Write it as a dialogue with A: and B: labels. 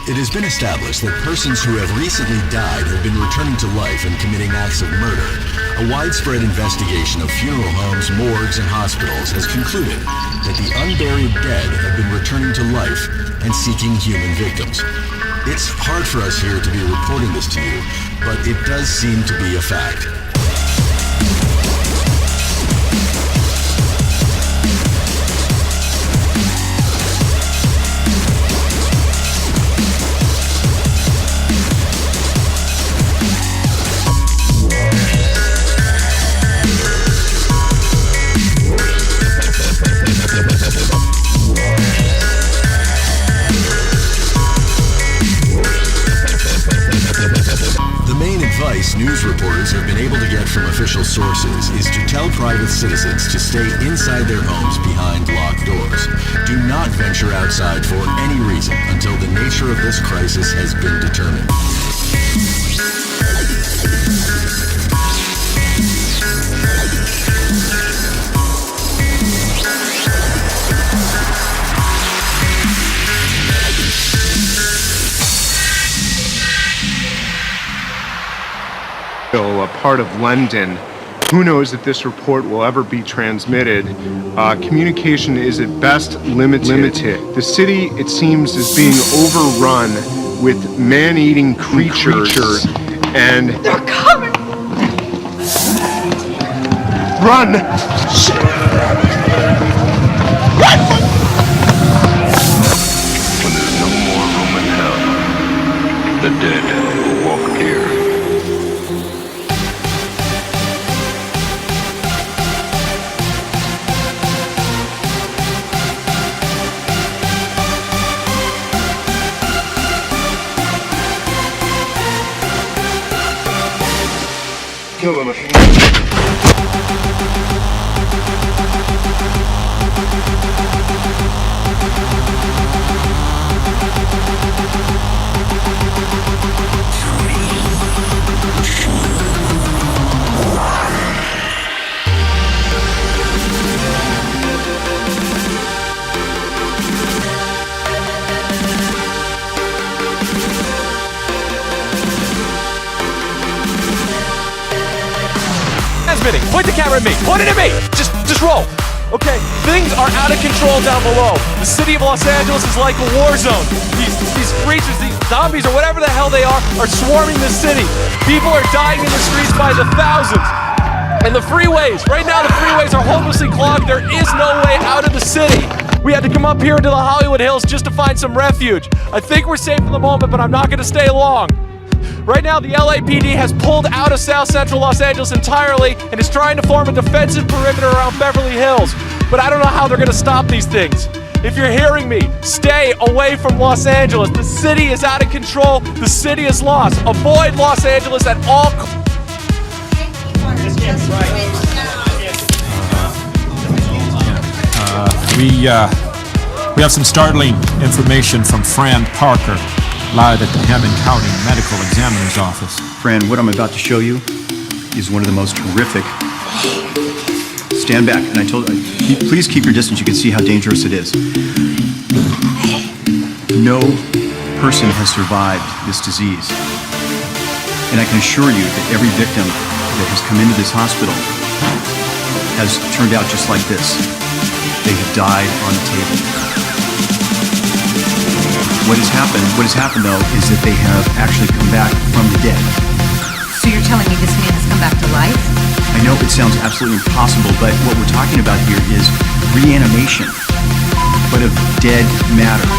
A: It has been established that persons who have recently died have been returning to life and committing acts of murder. A widespread investigation of funeral homes, morgues, and hospitals has concluded that the unburied dead have been returning to life and seeking human victims. It's hard for us here to be reporting this to you, but it does seem to be a fact. News reporters have been able to get from official sources is to tell private citizens to stay inside their homes behind locked doors. Do not venture outside for any reason until the nature of this crisis has been determined.
B: A part of London. Who knows if this report will ever be transmitted? Communication is at best limited. The city, it seems, is being overrun with man-eating creatures. And
C: they're coming!
B: Run!
D: When there's no more room in hell, the dead will walk here.
E: Killing us.
F: Point the camera at me. Point it at me. Just roll. Okay, things are out of control down below. The city of Los Angeles is like a war zone. These creatures, these zombies, or whatever the hell they are swarming the city. People are dying in the streets by the thousands. And the freeways, right now the freeways are hopelessly clogged. There is no way out of the city. We had to come up here into the Hollywood Hills just to find some refuge. I think we're safe for the moment, but I'm not going to stay long. Right now, the LAPD has pulled out of South Central Los Angeles entirely and is trying to form a defensive perimeter around Beverly Hills. But I don't know how they're going to stop these things. If you're hearing me, stay away from Los Angeles. The city is out of control. The city is lost. Avoid Los Angeles at all costs.
G: We have some startling information from Fran Parker, live at the Hammond County Medical Examiner's Office.
H: Fran, what I'm about to show you is one of the most horrific. Stand back, and I told you, please keep your distance. You can see how dangerous it is. No person has survived this disease. And I can assure you that every victim that has come into this hospital has turned out just like this. They have died on the table. What has happened though, is that they have actually come back from the dead.
C: So you're telling me this man has come back to life?
H: I know it sounds absolutely impossible, but what we're talking about here is reanimation, but of dead matter.